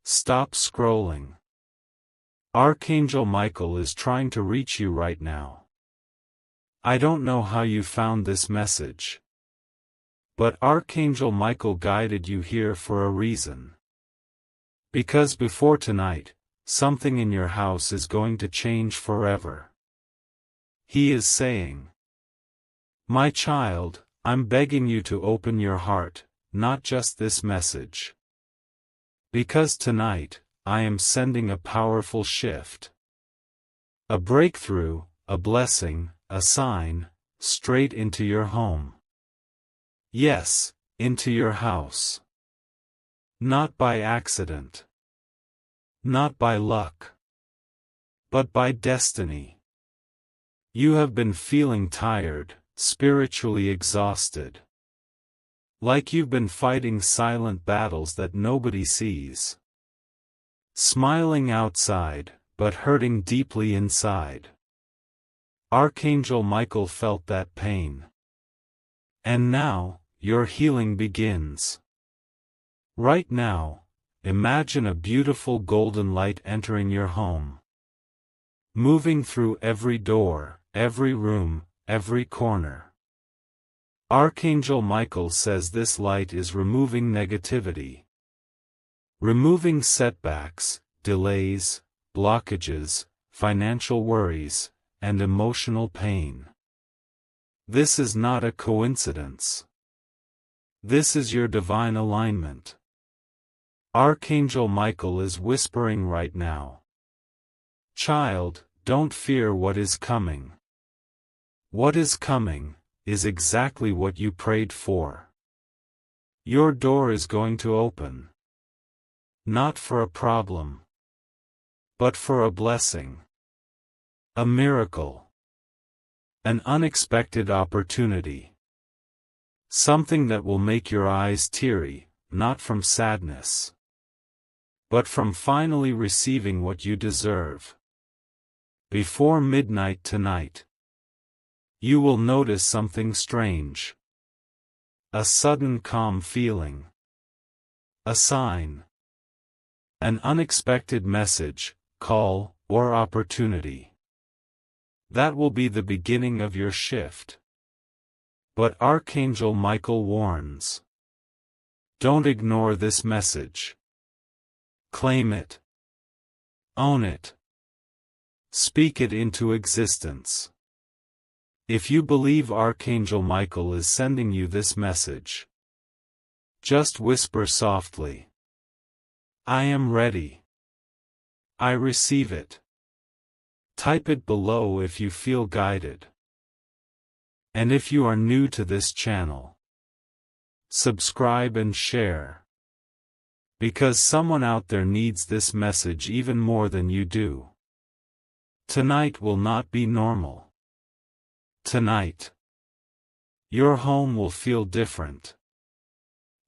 Stop scrolling. Archangel Michael is trying to reach you right now. I don't know how you found this message, but Archangel Michael guided you here for a reason. Because before tonight, something in your house is going to change forever. He is saying, "My child, I'm begging you to open your heart, not just this message. Because tonight, I am sending a powerful shift. A breakthrough, a blessing, a sign, straight into your home. Yes, into your house. Not by accident. Not by luck. But by destiny. You have been feeling tired, spiritually exhausted. Like you've been fighting silent battles that nobody sees. Smiling outside, but hurting deeply inside. Archangel Michael felt that pain. And now, your healing begins. Right now, imagine a beautiful golden light entering your home. Moving through every door, every room, every corner. Archangel Michael says this light is removing negativity. Removing setbacks, delays, blockages, financial worries, and emotional pain. This is not a coincidence. This is your divine alignment. Archangel Michael is whispering right now. Child, don't fear what is coming. What is coming is exactly what you prayed for. Your door is going to open. Not for a problem, but for a blessing. A miracle. An unexpected opportunity. Something that will make your eyes teary, not from sadness, but from finally receiving what you deserve. Before midnight tonight, you will notice something strange. A sudden calm feeling. A sign. An unexpected message, call, or opportunity. That will be the beginning of your shift. But Archangel Michael warns. Don't ignore this message. Claim it. Own it. Speak it into existence. If you believe Archangel Michael is sending you this message, just whisper softly. I am ready. I receive it. Type it below if you feel guided. And if you are new to this channel, subscribe and share. Because someone out there needs this message even more than you do. Tonight will not be normal. Tonight, your home will feel different.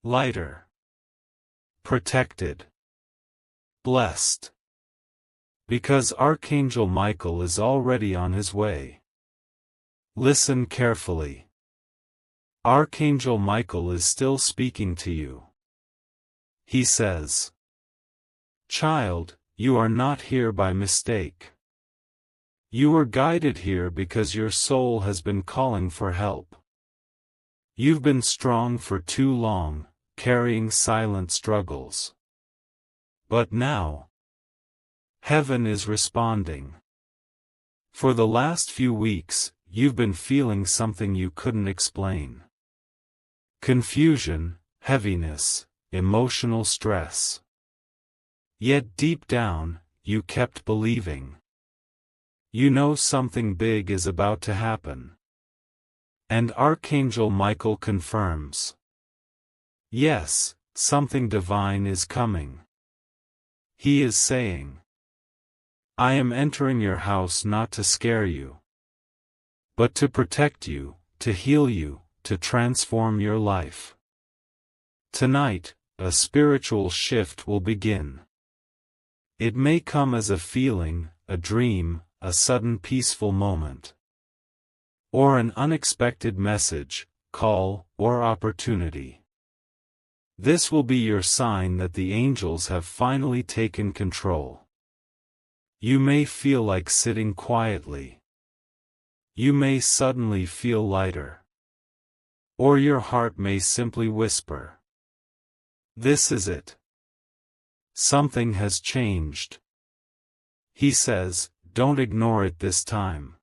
Lighter. Protected. Blessed. Because Archangel Michael is already on his way. Listen carefully. Archangel Michael is still speaking to you. He says, Child, you are not here by mistake. You were guided here because your soul has been calling for help. You've been strong for too long, carrying silent struggles. But now, heaven is responding. For the last few weeks, you've been feeling something you couldn't explain. Confusion, heaviness, emotional stress. Yet deep down, you kept believing. You know something big is about to happen. And Archangel Michael confirms. Yes, something divine is coming. He is saying, I am entering your house not to scare you, but to protect you, to heal you, to transform your life. Tonight, a spiritual shift will begin. It may come as a feeling, a dream, a sudden peaceful moment, or an unexpected message, call, or opportunity. This will be your sign that the angels have finally taken control. You may feel like sitting quietly. You may suddenly feel lighter. Or your heart may simply whisper, "This is it. Something has changed." He says, don't ignore it this time.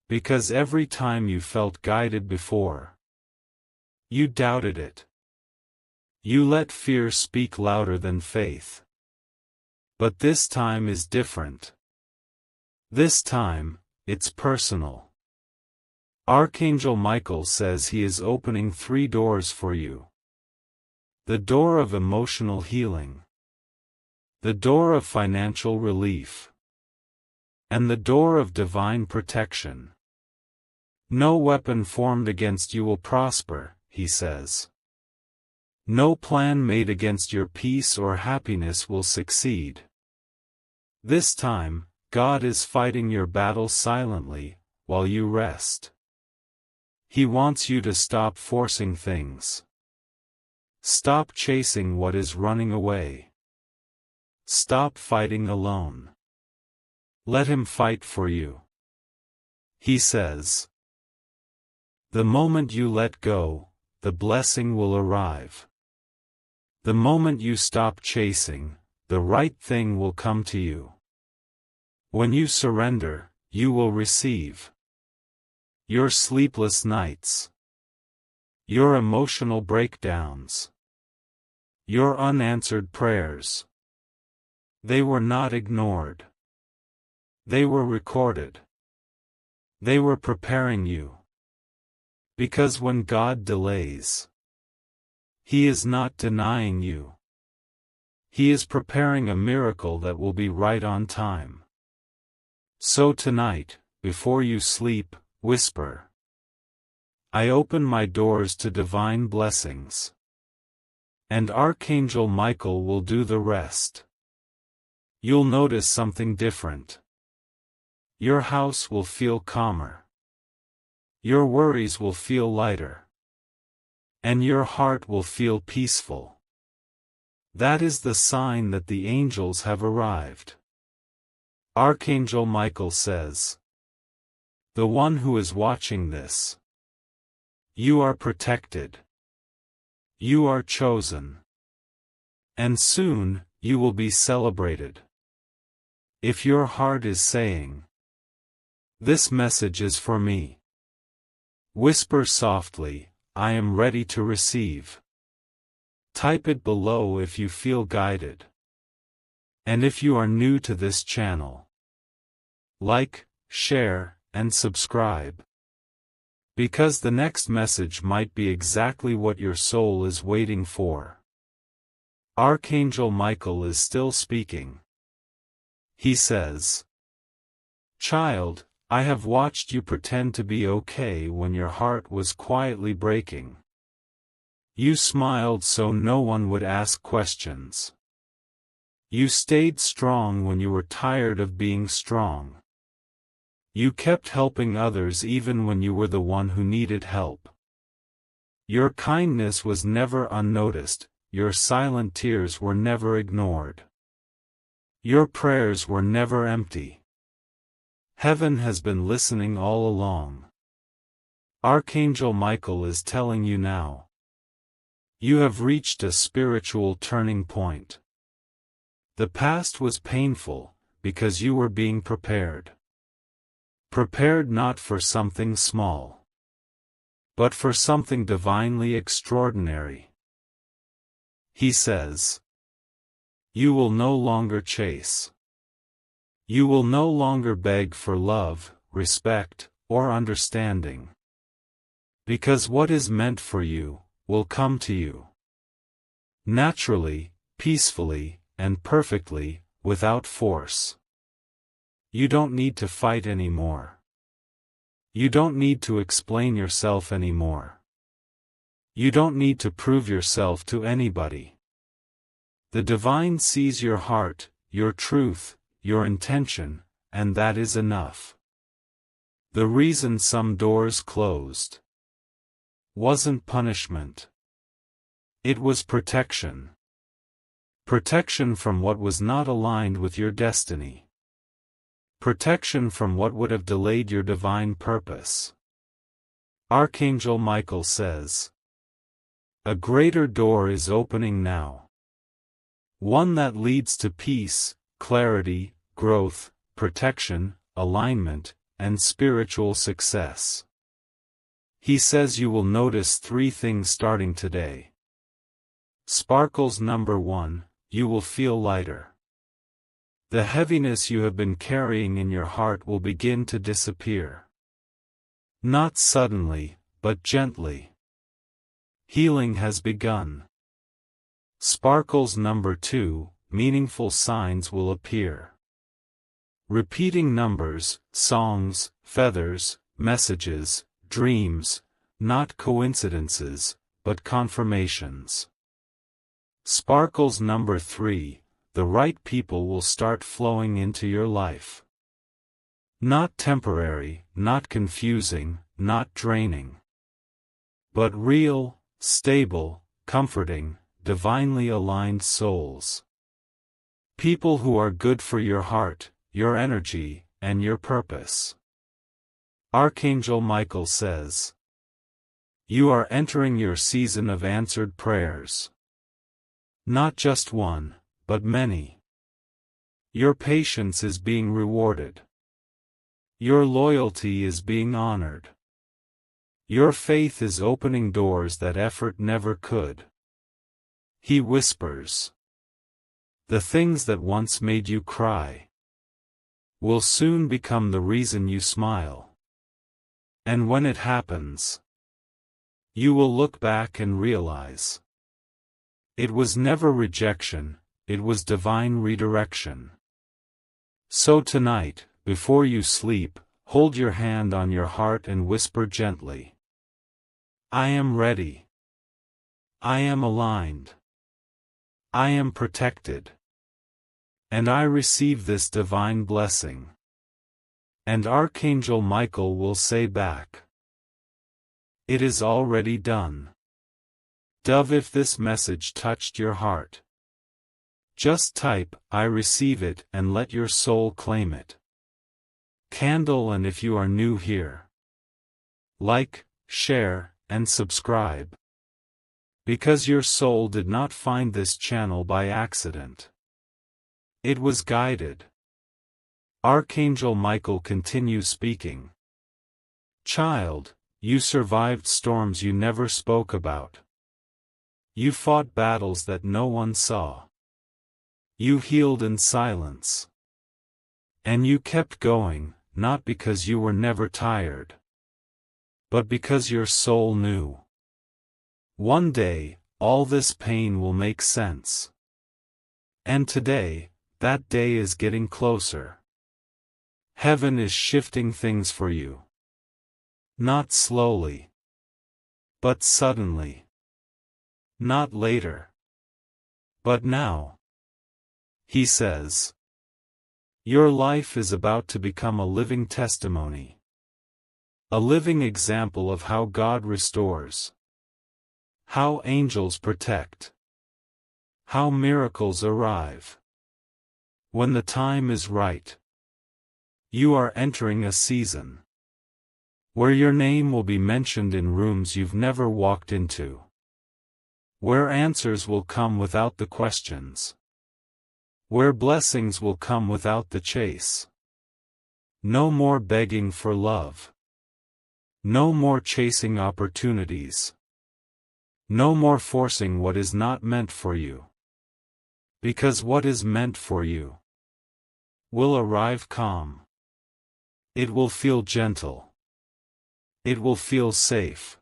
Because every time you felt guided before, you doubted it. You let fear speak louder than faith. But this time is different. This time, it's personal. Archangel Michael says he is opening 3 doors for you. The door of emotional healing. The door of financial relief. And the door of divine protection. No weapon formed against you will prosper, he says. No plan made against your peace or happiness will succeed. This time, God is fighting your battle silently, while you rest. He wants you to stop forcing things. Stop chasing what is running away. Stop fighting alone. Let Him fight for you. He says, the moment you let go, the blessing will arrive. The moment you stop chasing, the right thing will come to you. When you surrender, you will receive. Your sleepless nights. Your emotional breakdowns. Your unanswered prayers. They were not ignored. They were recorded. They were preparing you. Because when God delays, He is not denying you. He is preparing a miracle that will be right on time. So tonight, before you sleep, whisper, I open my doors to divine blessings. And Archangel Michael will do the rest. You'll notice something different. Your house will feel calmer. Your worries will feel lighter. And your heart will feel peaceful. That is the sign that the angels have arrived. Archangel Michael says, the one who is watching this, you are protected. You are chosen. And soon, you will be celebrated. If your heart is saying, this message is for me, whisper softly, I am ready to receive. Type it below if you feel guided. And if you are new to this channel, like, share, and subscribe. Because the next message might be exactly what your soul is waiting for. Archangel Michael is still speaking. He says, child, I have watched you pretend to be okay when your heart was quietly breaking. You smiled so no one would ask questions. You stayed strong when you were tired of being strong. You kept helping others even when you were the one who needed help. Your kindness was never unnoticed, your silent tears were never ignored. Your prayers were never empty. Heaven has been listening all along. Archangel Michael is telling you now. You have reached a spiritual turning point. The past was painful, because you were being prepared. Prepared not for something small, but for something divinely extraordinary. He says, you will no longer chase. You will no longer beg for love, respect, or understanding. Because what is meant for you, will come to you. Naturally, peacefully, and perfectly, without force. You don't need to fight anymore. You don't need to explain yourself anymore. You don't need to prove yourself to anybody. The divine sees your heart, your truth, your intention, and that is enough. The reason some doors closed wasn't punishment. It was protection. Protection from what was not aligned with your destiny. Protection from what would have delayed your divine purpose. Archangel Michael says, a greater door is opening now. One that leads to peace, clarity, growth, protection, alignment, and spiritual success. He says you will notice 3 things starting today. Sparkles number 1, you will feel lighter. The heaviness you have been carrying in your heart will begin to disappear. Not suddenly, but gently. Healing has begun. Sparkles number 2, meaningful signs will appear. Repeating numbers, songs, feathers, messages, dreams, not coincidences, but confirmations. Sparkles number 3, the right people will start flowing into your life. Not temporary, not confusing, not draining. But real, stable, comforting, divinely aligned souls. People who are good for your heart, your energy, and your purpose. Archangel Michael says, you are entering your season of answered prayers. Not just one, but many. Your patience is being rewarded. Your loyalty is being honored. Your faith is opening doors that effort never could. He whispers, the things that once made you cry will soon become the reason you smile. And when it happens, you will look back and realize, it was never rejection, it was divine redirection. So tonight, before you sleep, hold your hand on your heart and whisper gently, I am ready. I am aligned. I am protected. And I receive this divine blessing. And Archangel Michael will say back, it is already done. Dove, if this message touched your heart, just type, I receive it, and let your soul claim it. Candle, and if you are new here, like, share, and subscribe. Because your soul did not find this channel by accident. It was guided. Archangel Michael continues speaking. Child, you survived storms you never spoke about. You fought battles that no one saw. You healed in silence. And you kept going, not because you were never tired, but because your soul knew. One day, all this pain will make sense. And today, that day is getting closer. Heaven is shifting things for you. Not slowly, but suddenly. Not later, but now. He says, your life is about to become a living testimony. A living example of how God restores. How angels protect. How miracles arrive. When the time is right. You are entering a season where your name will be mentioned in rooms you've never walked into. Where answers will come without the questions. Where blessings will come without the chase. No more begging for love. No more chasing opportunities. No more forcing what is not meant for you. Because what is meant for you will arrive calm. It will feel gentle. It will feel safe.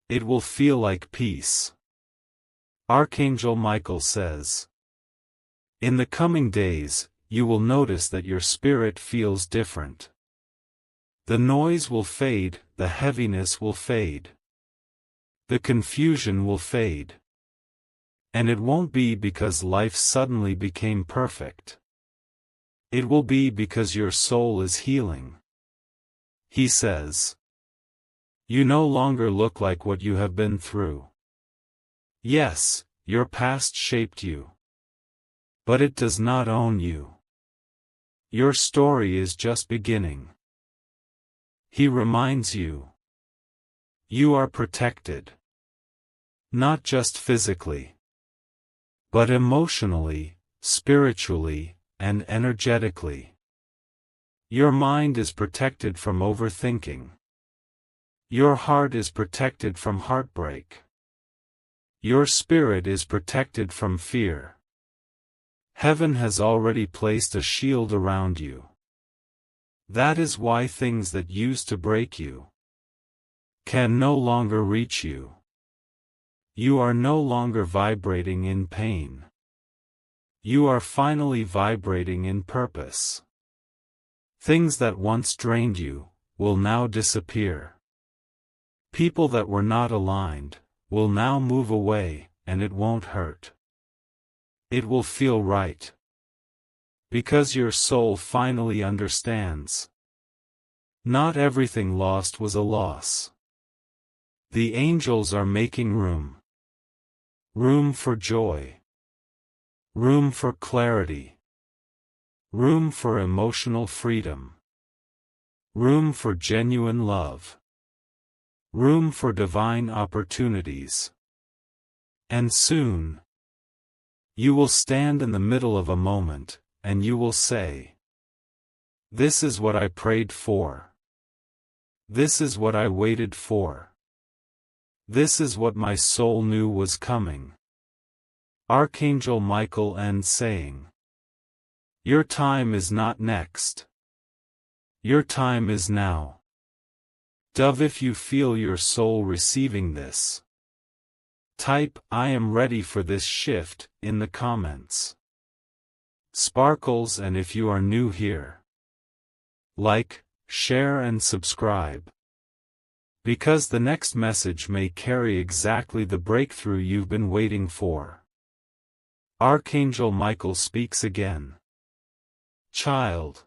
It will feel like peace. Archangel Michael says, in the coming days, you will notice that your spirit feels different. The noise will fade, the heaviness will fade. The confusion will fade. And it won't be because life suddenly became perfect. It will be because your soul is healing. He says, you no longer look like what you have been through. Yes, your past shaped you. But it does not own you. Your story is just beginning. He reminds you. You are protected. Not just physically, but emotionally, spiritually, and energetically. Your mind is protected from overthinking. Your heart is protected from heartbreak. Your spirit is protected from fear. Heaven has already placed a shield around you. That is why things that used to break you can no longer reach you. You are no longer vibrating in pain. You are finally vibrating in purpose. Things that once drained you will now disappear. People that were not aligned will now move away, and it won't hurt. It will feel right. Because your soul finally understands. Not everything lost was a loss. The angels are making room. Room for joy. Room for clarity. Room for emotional freedom. Room for genuine love. Room for divine opportunities. And soon, you will stand in the middle of a moment, and you will say, "This is what I prayed for. This is what I waited for. This is what my soul knew was coming." Archangel Michael ends saying, "Your time is not next. Your time is now." Dove, if you feel your soul receiving this, type "I am ready for this shift" in the comments. Sparkles, and if you are new here, like, share and subscribe. Because the next message may carry exactly the breakthrough you've been waiting for. Archangel Michael speaks again. Child,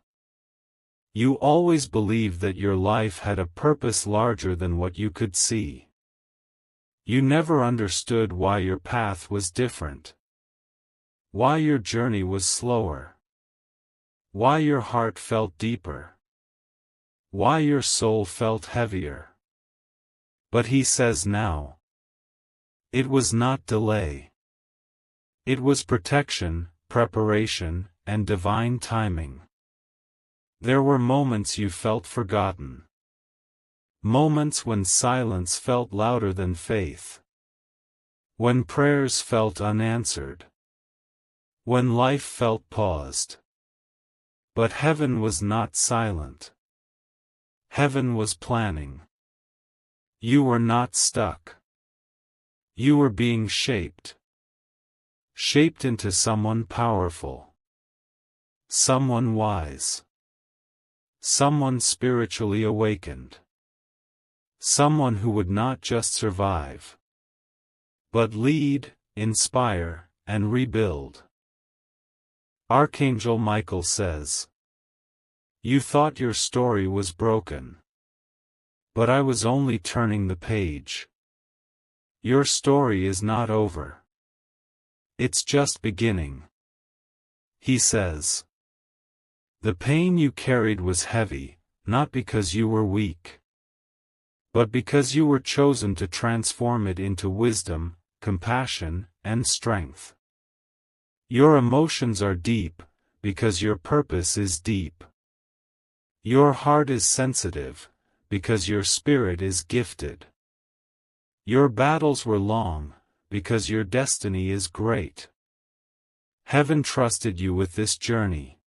you always believed that your life had a purpose larger than what you could see. You never understood why your path was different. Why your journey was slower. Why your heart felt deeper. Why your soul felt heavier. But he says now, it was not delay. It was protection, preparation, and divine timing. There were moments you felt forgotten. Moments when silence felt louder than faith. When prayers felt unanswered. When life felt paused. But heaven was not silent. Heaven was planning. You were not stuck. You were being shaped. Shaped into someone powerful. Someone wise. Someone spiritually awakened. Someone who would not just survive, but lead, inspire, and rebuild. Archangel Michael says, "You thought your story was broken. But I was only turning the page. Your story is not over. It's just beginning." He says, "The pain you carried was heavy, not because you were weak, but because you were chosen to transform it into wisdom, compassion, and strength. Your emotions are deep, because your purpose is deep. Your heart is sensitive, because your spirit is gifted. Your battles were long, because your destiny is great. Heaven trusted you with this journey.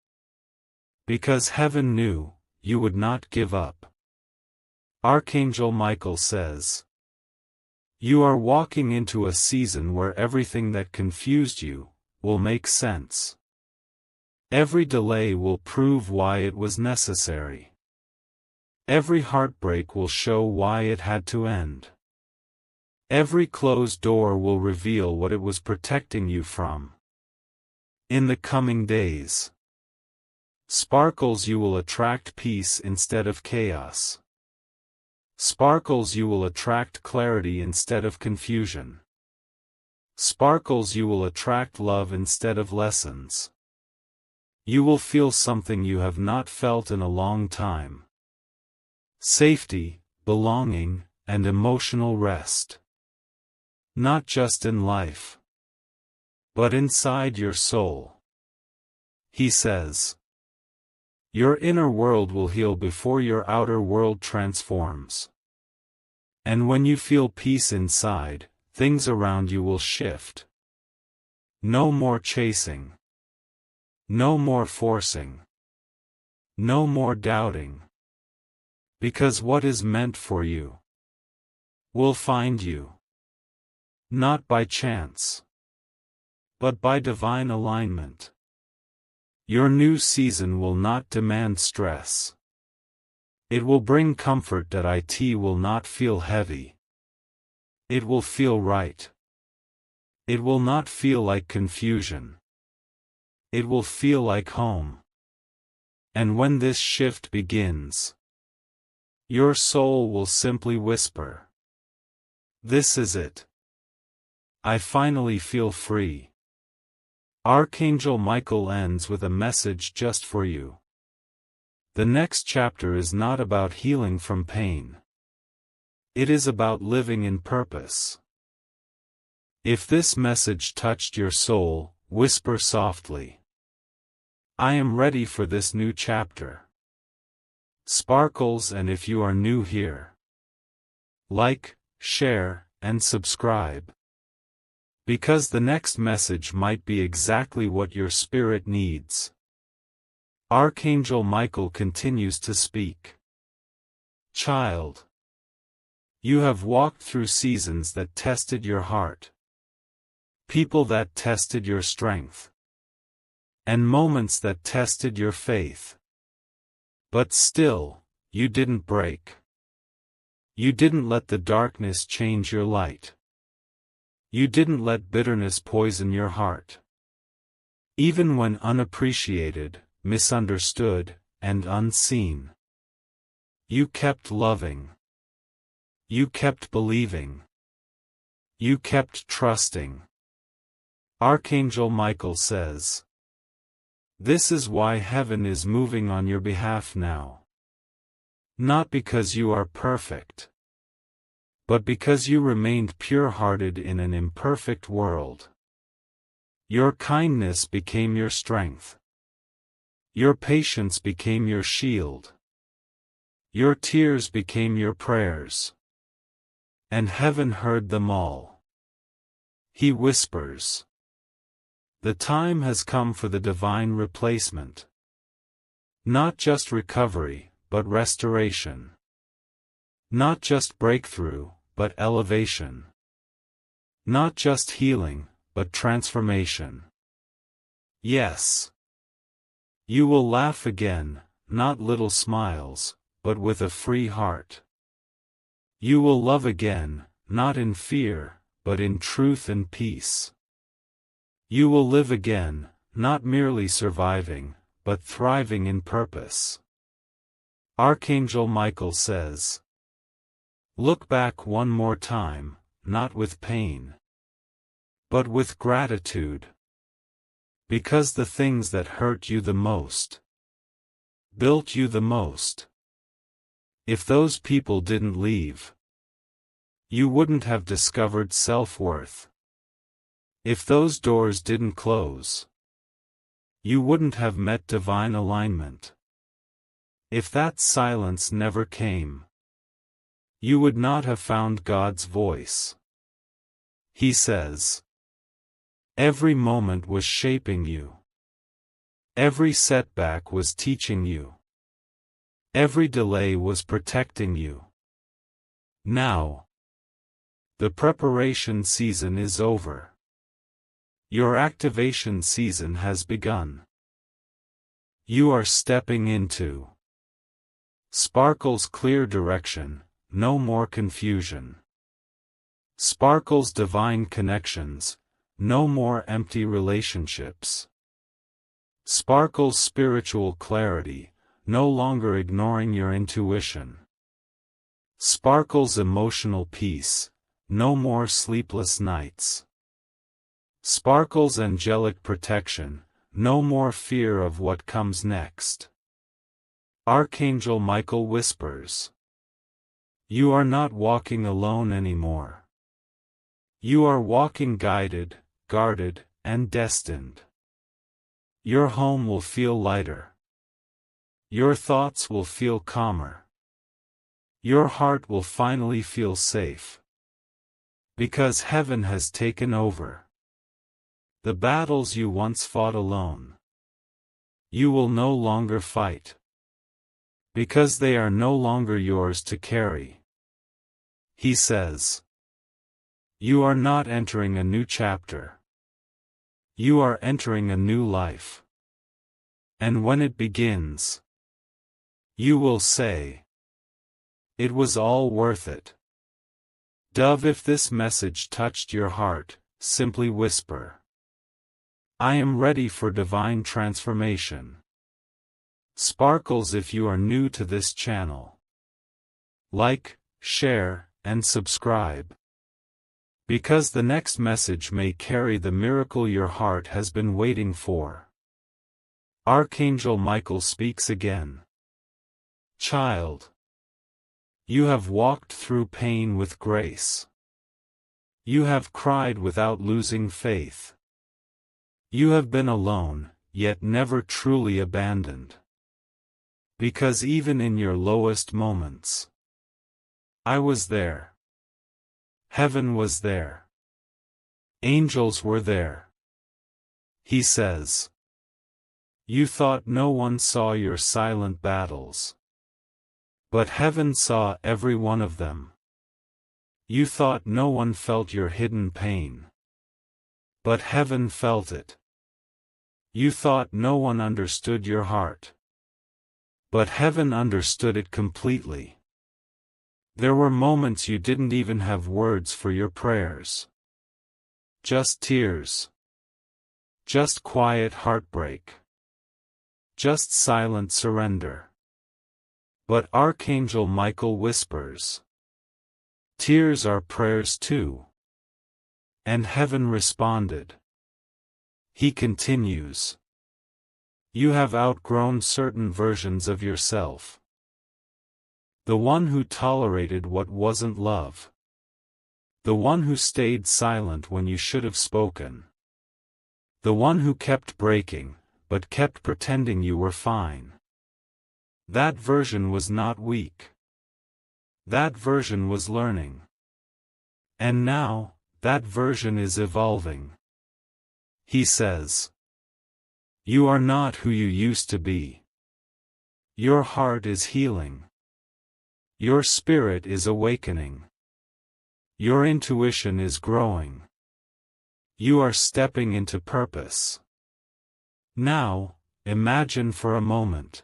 Because heaven knew you would not give up." Archangel Michael says, "You are walking into a season where everything that confused you will make sense. Every delay will prove why it was necessary. Every heartbreak will show why it had to end. Every closed door will reveal what it was protecting you from. In the coming days, Sparkles, you will attract peace instead of chaos. Sparkles, you will attract clarity instead of confusion. Sparkles, you will attract love instead of lessons. You will feel something you have not felt in a long time. Safety, belonging, and emotional rest. Not just in life, but inside your soul. He says, your inner world will heal before your outer world transforms. And when you feel peace inside, things around you will shift. No more chasing. No more forcing. No more doubting. Because what is meant for you will find you. Not by chance, but by divine alignment. Your new season will not demand stress. It will bring comfort that it will not feel heavy. It will feel right. It will not feel like confusion. It will feel like home. And when this shift begins, your soul will simply whisper, this is it. I finally feel free. Archangel Michael ends with a message just for you. The next chapter is not about healing from pain. It is about living in purpose. If this message touched your soul, whisper softly, I am ready for this new chapter. Sparkles, and if you are new here, like, share, and subscribe. Because the next message might be exactly what your spirit needs. Archangel Michael continues to speak. Child, you have walked through seasons that tested your heart. People that tested your strength. And moments that tested your faith. But still, you didn't break. You didn't let the darkness change your light. You didn't let bitterness poison your heart. Even when unappreciated, misunderstood, and unseen. You kept loving. You kept believing. You kept trusting. Archangel Michael says, this is why heaven is moving on your behalf now. Not because you are perfect, but because you remained pure-hearted in an imperfect world. Your kindness became your strength. Your patience became your shield. Your tears became your prayers. And heaven heard them all. He whispers, the time has come for the divine replacement. Not just recovery, but restoration. Not just breakthrough, but elevation. Not just healing, but transformation. Yes. You will laugh again, not little smiles, but with a free heart. You will love again, not in fear, but in truth and peace. You will live again, not merely surviving, but thriving in purpose. Archangel Michael says, look back one more time, not with pain, but with gratitude. Because the things that hurt you the most built you the most. If those people didn't leave, you wouldn't have discovered self-worth. If those doors didn't close, you wouldn't have met divine alignment. If that silence never came, you would not have found God's voice. He says, every moment was shaping you. Every setback was teaching you. Every delay was protecting you. Now, the preparation season is over. Your activation season has begun. You are stepping into Sparkle's clear direction, no more confusion. Sparkle's divine connections, no more empty relationships. Sparkle's spiritual clarity, no longer ignoring your intuition. Sparkle's emotional peace, no more sleepless nights. Sparkle's angelic protection, no more fear of what comes next. Archangel Michael whispers. You are not walking alone anymore. You are walking guided, guarded, and destined. Your home will feel lighter. Your thoughts will feel calmer. Your heart will finally feel safe. Because heaven has taken over. The battles you once fought alone, you will no longer fight. Because they are no longer yours to carry. He says. You are not entering a new chapter. You are entering a new life. And when it begins, you will say, it was all worth it. Dove, if this message touched your heart, simply whisper. I am ready for divine transformation. Sparkles, if you are new to this channel, like, share, and subscribe. Because the next message may carry the miracle your heart has been waiting for. Archangel Michael speaks again. Child, you have walked through pain with grace. You have cried without losing faith. You have been alone, yet never truly abandoned. Because even in your lowest moments, I was there. Heaven was there. Angels were there. He says. You thought no one saw your silent battles. But heaven saw every one of them. You thought no one felt your hidden pain. But heaven felt it. You thought no one understood your heart. But heaven understood it completely. There were moments you didn't even have words for your prayers. Just tears. Just quiet heartbreak. Just silent surrender. But Archangel Michael whispers. Tears are prayers too. And heaven responded. He continues. You have outgrown certain versions of yourself. The one who tolerated what wasn't love. The one who stayed silent when you should have spoken. The one who kept breaking, but kept pretending you were fine. That version was not weak. That version was learning. And now, that version is evolving. He says. You are not who you used to be. Your heart is healing. Your spirit is awakening. Your intuition is growing. You are stepping into purpose. Now, imagine for a moment.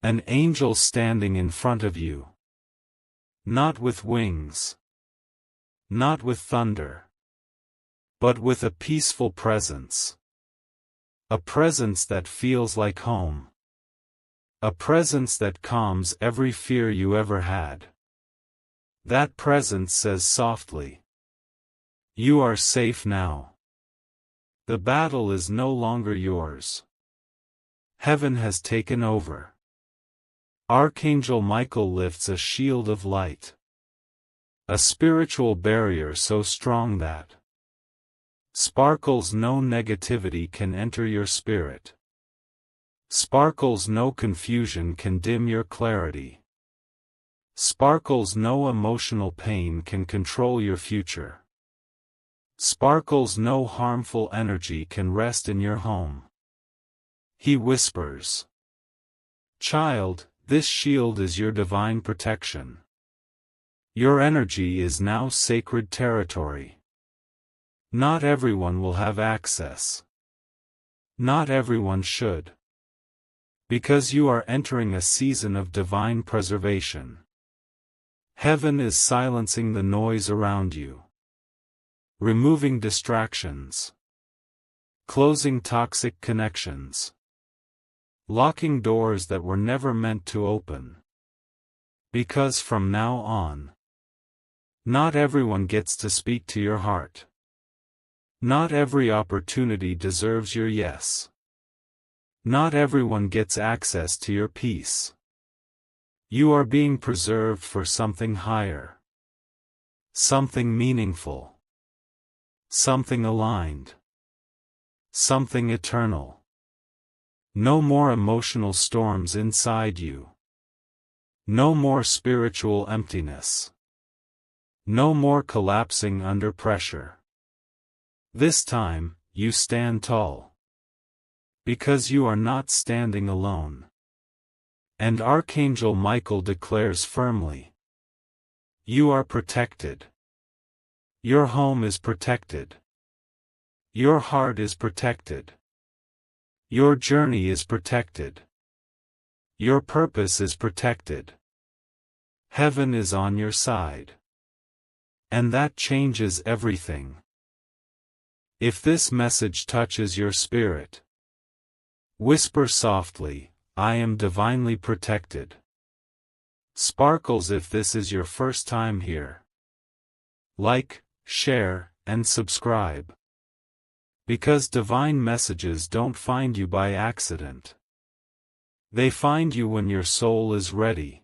An angel standing in front of you. Not with wings. Not with thunder. But with a peaceful presence. A presence that feels like home. A presence that calms every fear you ever had. That presence says softly. You are safe now. The battle is no longer yours. Heaven has taken over. Archangel Michael lifts a shield of light. A spiritual barrier so strong that Sparkles, no negativity can enter your spirit. Sparkles, no confusion can dim your clarity. Sparkles, no emotional pain can control your future. Sparkles, no harmful energy can rest in your home. He whispers. Child, this shield is your divine protection. Your energy is now sacred territory. Not everyone will have access. Not everyone should. Because you are entering a season of divine preservation. Heaven is silencing the noise around you. Removing distractions. Closing toxic connections. Locking doors that were never meant to open. Because from now on, not everyone gets to speak to your heart. Not every opportunity deserves your yes. Not everyone gets access to your peace. You are being preserved for something higher. Something meaningful. Something aligned. Something eternal. No more emotional storms inside you. No more spiritual emptiness. No more collapsing under pressure. This time, you stand tall. Because you are not standing alone. And Archangel Michael declares firmly, you are protected. Your home is protected. Your heart is protected. Your journey is protected. Your purpose is protected. Heaven is on your side. And that changes everything. If this message touches your spirit, whisper softly, I am divinely protected. Sparkles if this is your first time here. Like, share, and subscribe. Because divine messages don't find you by accident. They find you when your soul is ready.